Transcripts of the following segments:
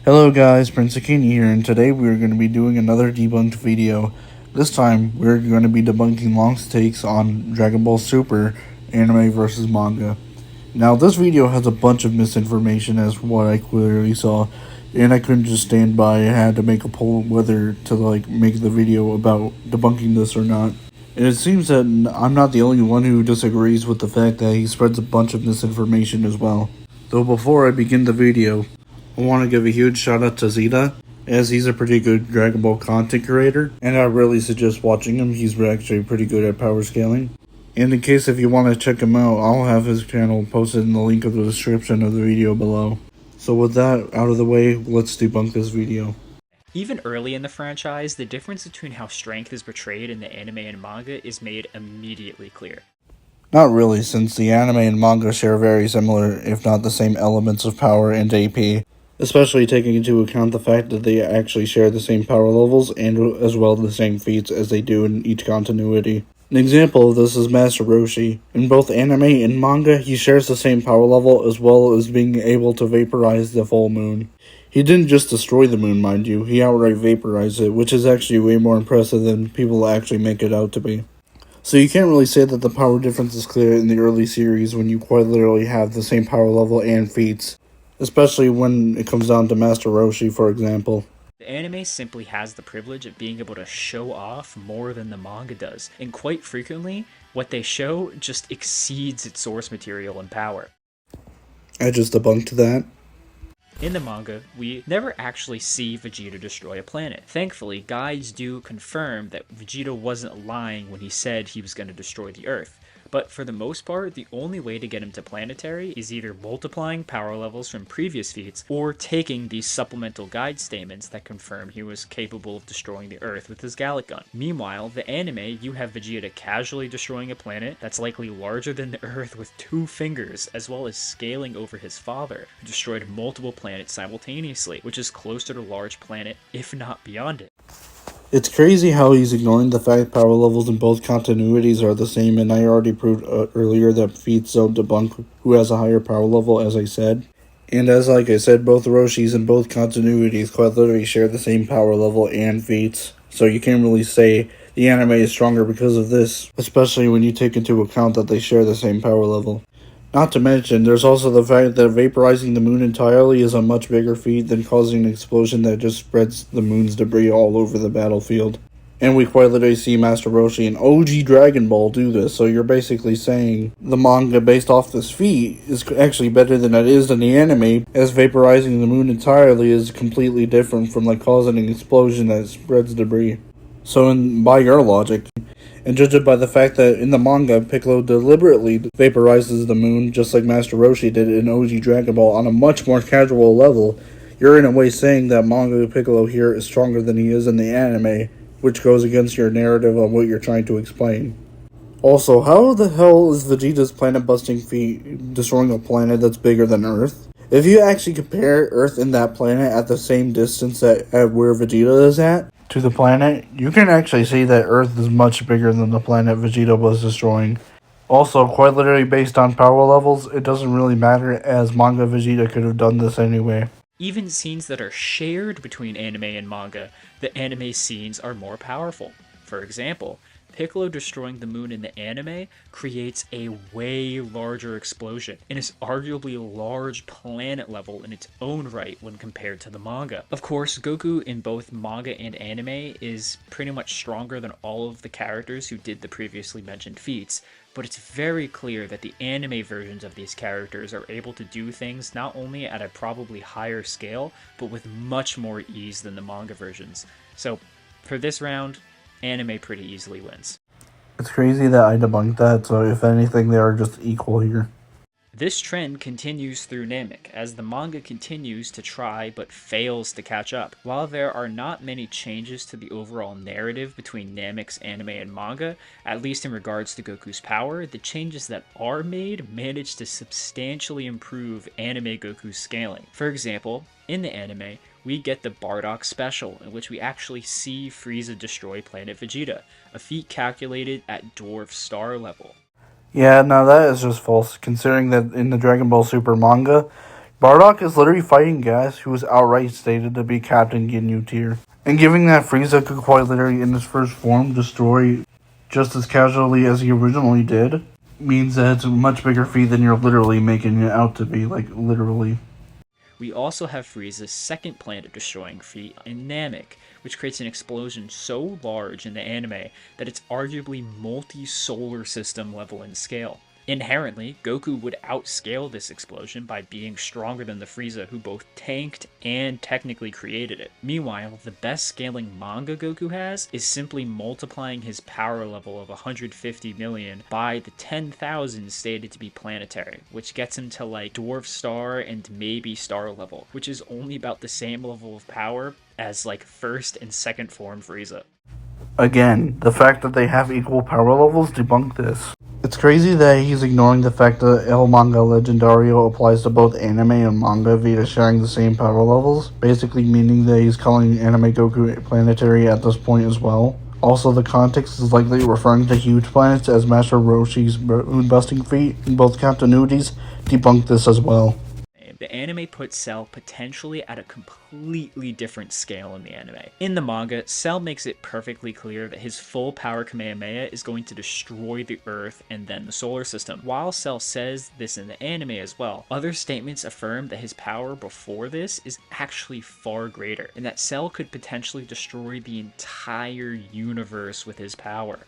Hello guys, Prince Akini here, and today we're going to be doing another debunked video. This time, we're going to be debunking Lonks' takes on Dragon Ball Super anime versus manga. Now, this video has a bunch of misinformation as what I clearly saw, and I couldn't just stand by. I had to make a poll whether to make the video about debunking this or not. And it seems that I'm not the only one who disagrees with the fact that he spreads a bunch of misinformation as well. Though before I begin the video, I want to give a huge shout out to Zeta, as he's a pretty good Dragon Ball content creator, and I really suggest watching him. He's actually pretty good at power scaling. And in case if you want to check him out, I'll have his channel posted in the link of the description of the video below. So with that out of the way, let's debunk this video. Even early in the franchise, the difference between how strength is portrayed in the anime and manga is made immediately clear. Not really, since the anime and manga share very similar, if not the same elements of power and AP. Especially taking into account the fact that they actually share the same power levels and as well the same feats as they do in each continuity. An example of this is Master Roshi. In both anime and manga, he shares the same power level as well as being able to vaporize the full moon. He didn't just destroy the moon, mind you, he outright vaporized it, which is actually way more impressive than people actually make it out to be. So you can't really say that the power difference is clear in the early series when you quite literally have the same power level and feats. Especially when it comes down to Master Roshi, for example. The anime simply has the privilege of being able to show off more than the manga does, and quite frequently, what they show just exceeds its source material and power. I just debunked that. In the manga, we never actually see Vegeta destroy a planet. Thankfully, guides do confirm that Vegeta wasn't lying when he said he was going to destroy the Earth. But for the most part, the only way to get him to planetary is either multiplying power levels from previous feats, or taking these supplemental guide statements that confirm he was capable of destroying the Earth with his Gallic gun. Meanwhile, the anime, you have Vegeta casually destroying a planet that's likely larger than the Earth with 2 fingers, as well as scaling over his father, who destroyed multiple planets simultaneously, which is close to the large planet, if not beyond it. It's crazy how he's ignoring the fact power levels in both continuities are the same, and I already proved earlier that feats don't debunk who has a higher power level, as I said. And as like I said, both Roshis in both continuities quite literally share the same power level and feats, so you can't really say the anime is stronger because of this, especially when you take into account that they share the same power level. Not to mention, there's also the fact that vaporizing the moon entirely is a much bigger feat than causing an explosion that just spreads the moon's debris all over the battlefield. And we quite literally see Master Roshi in OG Dragon Ball do this, so you're basically saying the manga based off this feat is actually better than it is in the anime, as vaporizing the moon entirely is completely different from causing an explosion that spreads debris. So by your logic, and judging by the fact that in the manga, Piccolo deliberately vaporizes the moon just like Master Roshi did in OG Dragon Ball on a much more casual level, you're in a way saying that manga Piccolo here is stronger than he is in the anime, which goes against your narrative on what you're trying to explain. Also, how the hell is Vegeta's planet-busting feat destroying a planet that's bigger than Earth? If you actually compare Earth and that planet at the same distance at where Vegeta is at, to the planet, you can actually see that Earth is much bigger than the planet Vegeta was destroying. Also, quite literally based on power levels, it doesn't really matter, as manga Vegeta could have done this anyway. Even scenes that are shared between anime and manga, the anime scenes are more powerful. For example, Piccolo destroying the moon in the anime creates a way larger explosion, and is arguably a large planet level in its own right when compared to the manga. Of course, Goku in both manga and anime is pretty much stronger than all of the characters who did the previously mentioned feats, but it's very clear that the anime versions of these characters are able to do things not only at a probably higher scale, but with much more ease than the manga versions. So, for this round, anime pretty easily wins. It's crazy that I debunked that, so if anything, they are just equal here. This trend continues through Namek, as the manga continues to try but fails to catch up. While there are not many changes to the overall narrative between Namek's anime and manga, at least in regards to Goku's power, the changes that are made manage to substantially improve anime Goku's scaling. For example, in the anime, we get the Bardock special, in which we actually see Frieza destroy Planet Vegeta, a feat calculated at Dwarf Star level. Yeah, no, that is just false, considering that in the Dragon Ball Super manga, Bardock is literally fighting Gas, who is outright stated to be Captain Ginyu tier. And given that Frieza could quite literally in his first form destroy just as casually as he originally did, means that it's a much bigger feat than you're literally making it out to be, like literally. We also have Frieza's second planet-destroying feat in Namek, which creates an explosion so large in the anime that it's arguably multi-solar system level in scale. Inherently, Goku would outscale this explosion by being stronger than the Frieza who both tanked and technically created it. Meanwhile, the best scaling manga Goku has is simply multiplying his power level of 150 million by the 10,000 stated to be planetary, which gets him to like Dwarf Star and maybe Star level, which is only about the same level of power as like first and second form Frieza. Again, the fact that they have equal power levels debunk this. It's crazy that he's ignoring the fact that El Manga Legendario applies to both anime and manga via sharing the same power levels, basically meaning that he's calling anime Goku planetary at this point as well. Also, the context is likely referring to huge planets, as Master Roshi's moon-busting feat in both continuities debunk this as well. The anime puts Cell potentially at a completely different scale in the anime. In the manga, Cell makes it perfectly clear that his full power Kamehameha is going to destroy the Earth and then the solar system. While Cell says this in the anime as well, other statements affirm that his power before this is actually far greater, and that Cell could potentially destroy the entire universe with his power.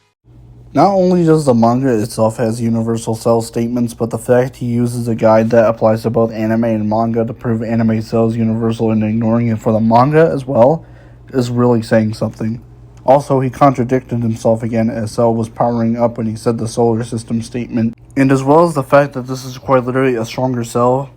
Not only does the manga itself has universal Cell statements, but the fact he uses a guide that applies to both anime and manga to prove anime Cell's universal and ignoring it for the manga as well is really saying something. Also, he contradicted himself again as Cell was powering up when he said the solar system statement, and as well as the fact that this is quite literally a stronger Cell,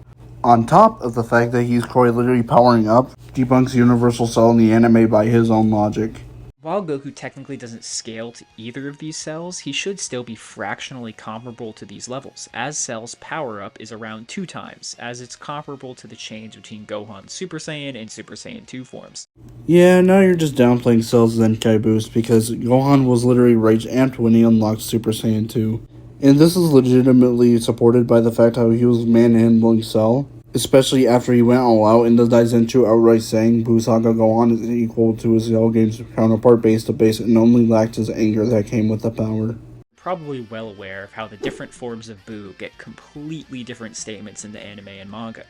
on top of the fact that he's quite literally powering up, debunks universal Cell in the anime by his own logic. While Goku technically doesn't scale to either of these cells, he should still be fractionally comparable to these levels, as Cell's power-up is around 2 times, as it's comparable to the change between Gohan's Super Saiyan and Super Saiyan 2 forms. Yeah, now you're just downplaying Cell's Zenkai boost, because Gohan was literally rage amped when he unlocked Super Saiyan 2. And this is legitimately supported by the fact how he was manhandling Cell, especially after he went all out in the Daizenshuu, outright saying Buu Saga Gohan is equal to his Cell Games counterpart base to base and only lacked his anger that came with the power. Probably well aware of how the different forms of Buu get completely different statements in the anime and manga.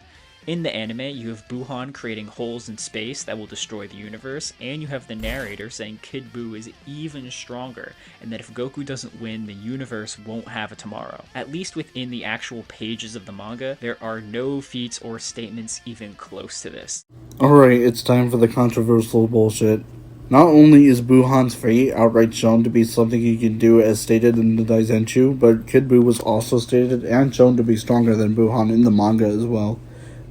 In the anime, you have Buhan creating holes in space that will destroy the universe, and you have the narrator saying Kid Buu is even stronger, and that if Goku doesn't win, the universe won't have a tomorrow. At least within the actual pages of the manga, there are no feats or statements even close to this. Alright, it's time for the controversial bullshit. Not only is Buhan's fate outright shown to be something he can do as stated in the Daizenshuu, but Kid Buu was also stated and shown to be stronger than Buhan in the manga as well.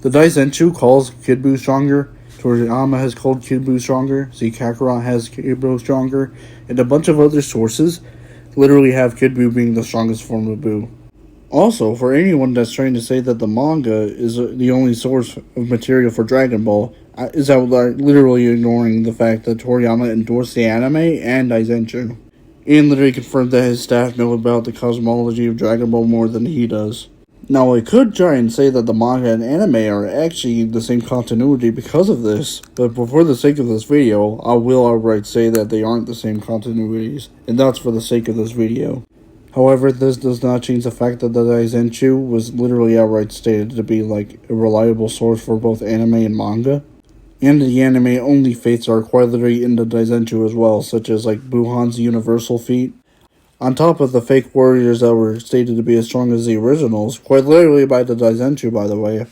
The Daizenshuu calls Kid Buu stronger, Toriyama has called Kid Buu stronger, Z Kakarot has Kid Buu stronger, and a bunch of other sources literally have Kid Buu being the strongest form of Buu. Also, for anyone that's trying to say that the manga is the only source of material for Dragon Ball, is out literally ignoring the fact that Toriyama endorsed the anime and Daizenshuu, and literally confirmed that his staff know about the cosmology of Dragon Ball more than he does. Now, I could try and say that the manga and anime are actually the same continuity because of this, but for the sake of this video, I will outright say that they aren't the same continuities, and that's for the sake of this video. However, this does not change the fact that the Daizenshuu was literally outright stated to be like a reliable source for both anime and manga, and the anime only fates are quite literally in the Daizenshuu as well, such as like Buhan's universal feat, on top of the fake warriors that were stated to be as strong as the originals, quite literally by the Daizenshuu, by the way.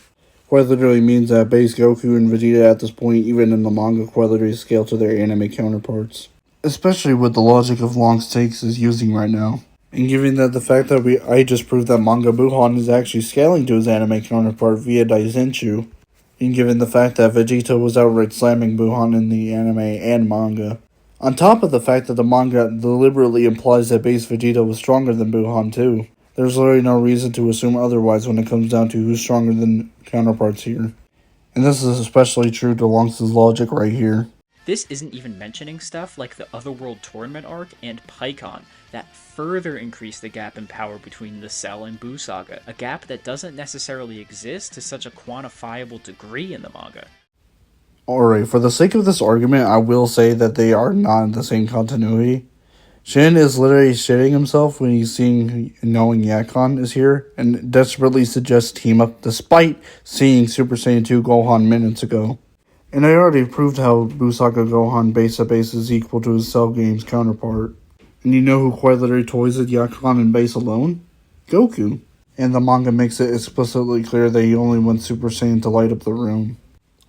Quite literally means that base Goku and Vegeta at this point, even in the manga, quite literally scale to their anime counterparts. Especially with the logic of Lonks takes is using right now. And given that the fact that I just proved that manga Buhan is actually scaling to his anime counterpart via Daizenshuu, and given the fact that Vegeta was outright slamming Buhan in the anime and manga. On top of the fact that the manga deliberately implies that base Vegeta was stronger than Buhan too, there's literally no reason to assume otherwise when it comes down to who's stronger than counterparts here. And this is especially true to Lonks' logic right here. This isn't even mentioning stuff like the Otherworld Tournament arc and Pycon that further increase the gap in power between the Cell and Buu saga, a gap that doesn't necessarily exist to such a quantifiable degree in the manga. Alright, for the sake of this argument, I will say that they are not in the same continuity. Shin is literally shitting himself when he's seeing and knowing Yakon is here, and desperately suggests team up despite seeing Super Saiyan 2 Gohan minutes ago. And I already proved how Busaka Gohan base to base is equal to his Cell Games counterpart. And you know who quite literally toys at Yakon in base alone? Goku. And the manga makes it explicitly clear that he only went Super Saiyan to light up the room.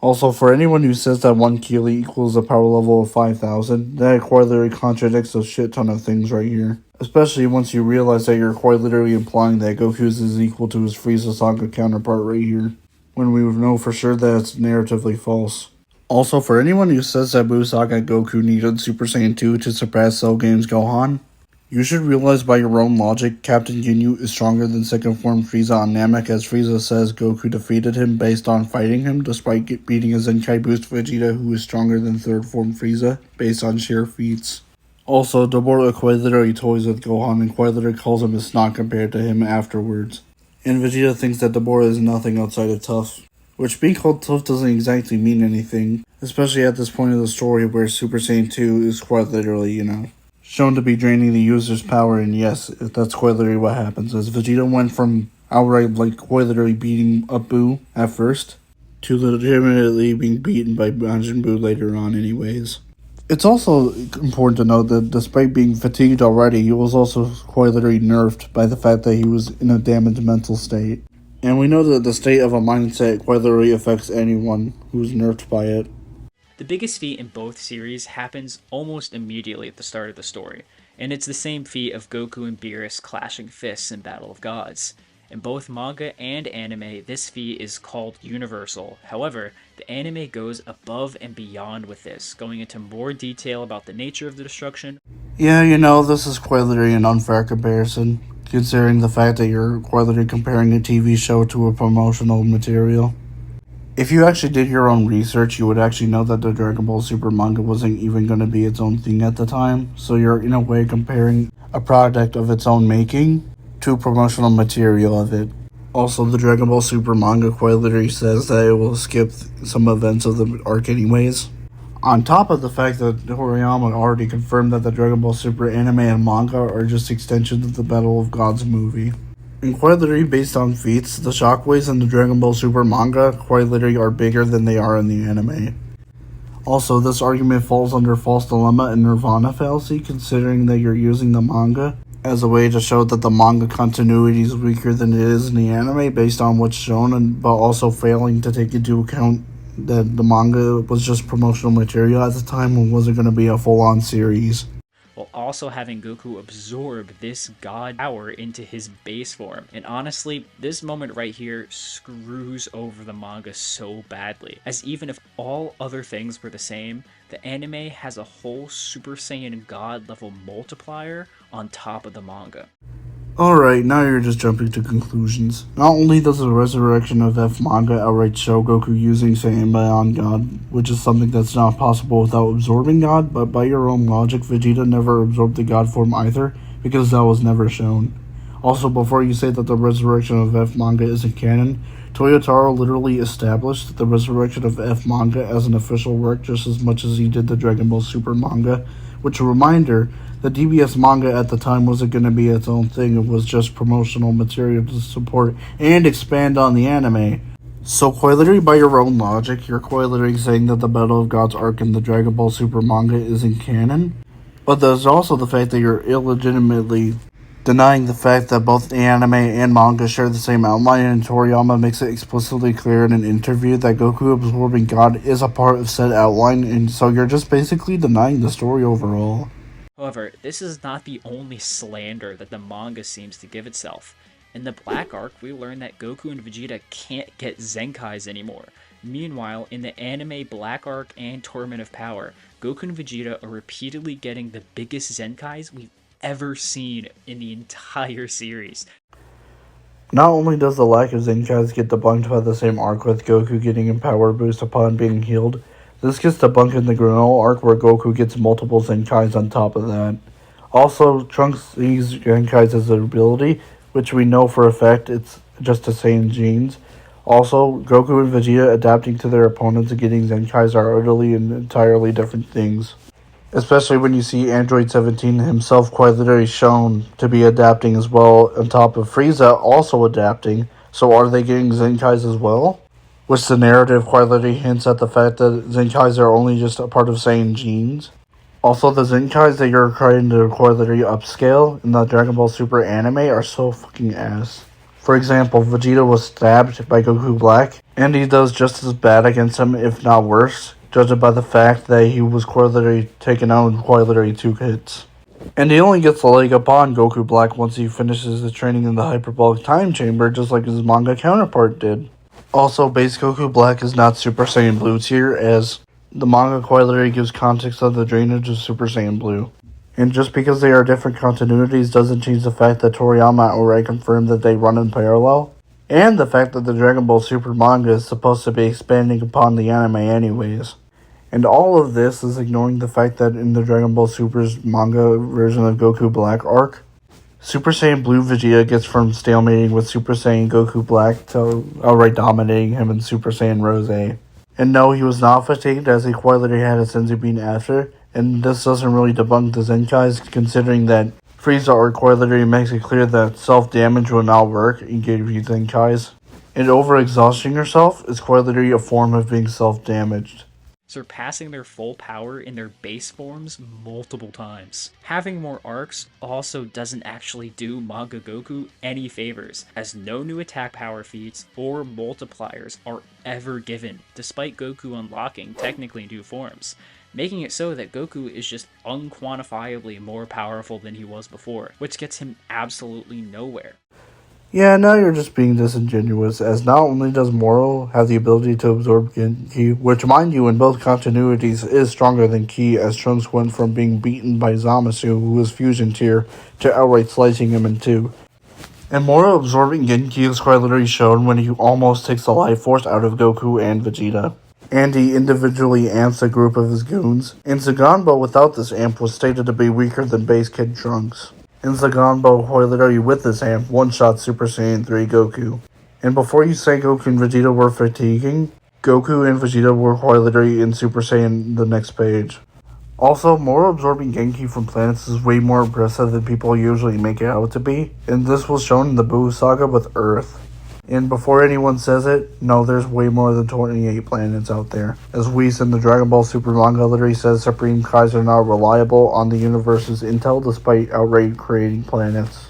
Also, for anyone who says that 1 Kili equals a power level of 5,000, that quite literally contradicts a shit ton of things right here. Especially once you realize that you're quite literally implying that Goku's is equal to his Frieza Saga counterpart right here, when we know for sure that it's narratively false. Also, for anyone who says that Buu Saga Goku needed Super Saiyan 2 to surpass Cell Games Gohan, you should realize by your own logic, Captain Ginyu is stronger than second form Frieza on Namek, as Frieza says Goku defeated him based on fighting him, despite beating a Zenkai boost Vegeta who is stronger than third form Frieza, based on sheer feats. Also, Deborah quite literally toys with Gohan and quite literally calls him a snot compared to him afterwards. And Vegeta thinks that Deborah is nothing outside of tough. Which being called tough doesn't exactly mean anything, especially at this point of the story where Super Saiyan 2 is quite literally, shown to be draining the user's power, and yes, that's quite literally what happens, as Vegeta went from outright, quite literally beating up Buu at first, to legitimately being beaten by Majin Buu later on anyways. It's also important to note that despite being fatigued already, he was also quite literally nerfed by the fact that he was in a damaged mental state. And we know that the state of a mindset quite literally affects anyone who's nerfed by it. The biggest feat in both series happens almost immediately at the start of the story, and it's the same feat of Goku and Beerus clashing fists in Battle of Gods. In both manga and anime, this feat is called universal. However, the anime goes above and beyond with this, going into more detail about the nature of the destruction. Yeah, this is quite literally an unfair comparison, considering the fact that you're quite literally comparing a TV show to a promotional material. If you actually did your own research, you would actually know that the Dragon Ball Super manga wasn't even going to be its own thing at the time, so you're in a way comparing a product of its own making to promotional material of it. Also, the Dragon Ball Super manga quite literally says that it will skip some events of the arc anyways. On top of the fact that Toriyama already confirmed that the Dragon Ball Super anime and manga are just extensions of the Battle of Gods movie. And quite literally based on feats, the shockwaves in the Dragon Ball Super manga quite literally are bigger than they are in the anime. Also, this argument falls under false dilemma and nirvana fallacy, considering that you're using the manga as a way to show that the manga continuity is weaker than it is in the anime based on what's shown, but also failing to take into account that the manga was just promotional material at the time and wasn't going to be a full-on series. While also having Goku absorb this god power into his base form. And honestly, this moment right here screws over the manga so badly, as even if all other things were the same, the anime has a whole Super Saiyan God level multiplier on top of the manga. Alright, now you're just jumping to conclusions. Not only does the resurrection of F manga outright show Goku using Saiyan Beyond God, which is something that's not possible without absorbing God, but by your own logic, Vegeta never absorbed the God form either, because that was never shown. Also, before you say that the resurrection of F manga isn't canon, Toyotaro literally established the resurrection of F manga as an official work just as much as he did the Dragon Ball Super manga, which, a reminder, the DBS manga at the time wasn't going to be its own thing, it was just promotional material to support and expand on the anime. So quite literally by your own logic, you're quite literally saying that the Battle of Gods arc in the Dragon Ball Super manga isn't canon, but there's also the fact that you're illegitimately denying the fact that both the anime and manga share the same outline, and Toriyama makes it explicitly clear in an interview that Goku absorbing God is a part of said outline, and so you're just basically denying the story overall. However, this is not the only slander that the manga seems to give itself. In the Black Arc, we learn that Goku and Vegeta can't get Zenkais anymore. Meanwhile, in the anime Black Arc and Tournament of Power, Goku and Vegeta are repeatedly getting the biggest Zenkais we've ever seen in the entire series. Not only does the lack of Zenkais get debunked by the same arc with Goku getting a power boost upon being healed, This gets debunked in the Granola arc where Goku gets multiple Zenkais on top of that. Also, Trunks sees Zenkais as an ability, which we know for a fact it's just a Saiyan genes. Also, Goku and Vegeta adapting to their opponents and getting Zenkais are utterly and entirely different things. Especially when you see Android 17 himself quite literally shown to be adapting as well, on top of Frieza also adapting. So are they getting Zenkais as well? Which the narrative quite literally hints at the fact that Zenkais are only just a part of Saiyan genes. Also, the Zenkais that you're trying to quite literally upscale in the Dragon Ball Super anime are so fucking ass. For example, Vegeta was stabbed by Goku Black, and he does just as bad against him, if not worse, judged by the fact that he was quite literally taken out in quite literally 2 hits. And he only gets a leg up on Goku Black once he finishes the training in the Hyperbolic Time Chamber, just like his manga counterpart did. Also, base Goku Black is not Super Saiyan Blue tier, as the manga quite literally gives context of the drainage of Super Saiyan Blue. And just because they are different continuities doesn't change the fact that Toriyama outright confirmed that they run in parallel, and the fact that the Dragon Ball Super manga is supposed to be expanding upon the anime anyways. And all of this is ignoring the fact that in the Dragon Ball Super's manga version of Goku Black arc, Super Saiyan Blue Vegeta gets from stalemating with Super Saiyan Goku Black to outright dominating him in Super Saiyan Rose. And no, he was not fatigued, as he quite literally had a Senzu Bean after, and this doesn't really debunk the Zenkais, considering that Frieza or quite literally makes it clear that self-damage will not work in giving Zenkais. And over-exhausting yourself is quite literally a form of being self-damaged. Surpassing their full power in their base forms multiple times. Having more arcs also doesn't actually do Manga Goku any favors, as no new attack power feats or multipliers are ever given, despite Goku unlocking technically new forms, making it so that Goku is just unquantifiably more powerful than he was before, which gets him absolutely nowhere. Yeah, now you're just being disingenuous, as not only does Moro have the ability to absorb Genki, which mind you in both continuities is stronger than Ki, as Trunks went from being beaten by Zamasu, who was fusion tier, to outright slicing him in 2. And Moro absorbing Genki is quite literally shown when he almost takes the life force out of Goku and Vegeta. And he individually amps a group of his goons, and Zaganbo without this amp was stated to be weaker than base Kid Trunks. And Zaganbo quite literally with this amp one-shot Super Saiyan 3 Goku. And before you say Goku and Vegeta were fatiguing, Goku and Vegeta were quite literally in Super Saiyan the next page. Also, Moro absorbing Genki from planets is way more impressive than people usually make it out to be, and this was shown in the Buu saga with Earth. And before anyone says it, no, there's way more than 28 planets out there. As Whis in the Dragon Ball Super manga literally says, Supreme Kais are not reliable on the universe's intel despite outright creating planets.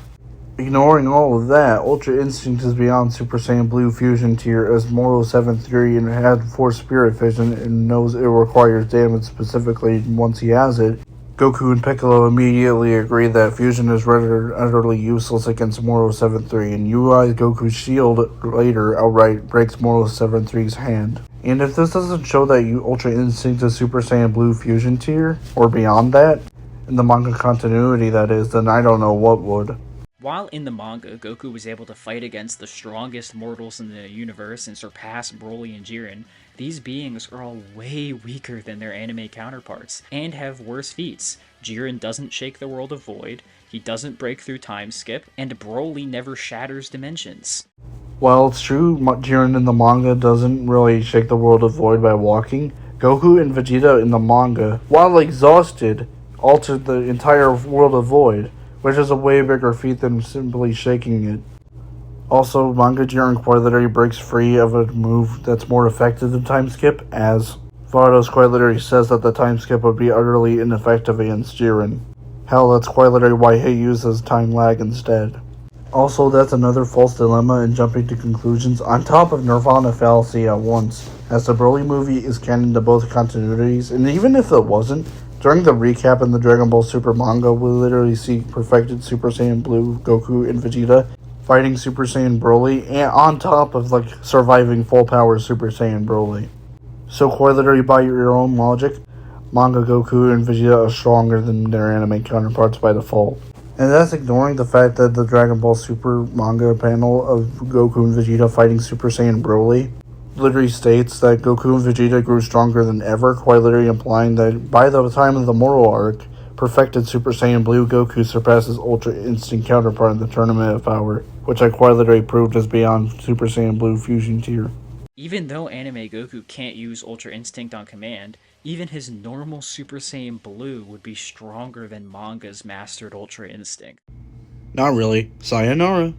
Ignoring all of that, Ultra Instinct is beyond Super Saiyan Blue Fusion tier, as Moro 7-3 and had Force Spirit Vision and knows it requires damage specifically once he has it. Goku and Piccolo immediately agree that fusion is utterly useless against Moro 7-3, and UI Goku's shield later outright breaks Moro 7-3's hand. And if this doesn't show that Ultra Instinct is Super Saiyan Blue Fusion tier, or beyond that, in the manga continuity that is, then I don't know what would. While in the manga, Goku was able to fight against the strongest mortals in the universe and surpass Broly and Jiren, these beings are all way weaker than their anime counterparts, and have worse feats. Jiren doesn't shake the world of Void, he doesn't break through time skip, and Broly never shatters dimensions. While it's true Jiren in the manga doesn't really shake the world of Void by walking, Goku and Vegeta in the manga, while exhausted, altered the entire world of Void, which is a way bigger feat than simply shaking it. Also, Manga Jiren quite literally breaks free of a move that's more effective than time skip, as Vados quite literally says that the time skip would be utterly ineffective against Jiren. Hell, that's quite literally why he uses time lag instead. Also, that's another false dilemma in jumping to conclusions on top of Nirvana fallacy at once, as the Broly movie is canon to both continuities, and even if it wasn't, during the recap in the Dragon Ball Super manga, we literally see perfected Super Saiyan Blue Goku and Vegeta fighting Super Saiyan Broly, and on top of surviving full power Super Saiyan Broly. So quite literally by your own logic, manga Goku and Vegeta are stronger than their anime counterparts by default. And that's ignoring the fact that the Dragon Ball Super manga panel of Goku and Vegeta fighting Super Saiyan Broly literally states that Goku and Vegeta grew stronger than ever, quite literally implying that by the time of the Moro arc, perfected Super Saiyan Blue Goku surpasses Ultra Instinct counterpart in the Tournament of Power, which I quite literally proved is beyond Super Saiyan Blue fusion tier. Even though anime Goku can't use Ultra Instinct on command, even his normal Super Saiyan Blue would be stronger than manga's mastered Ultra Instinct. Not really. Sayonara.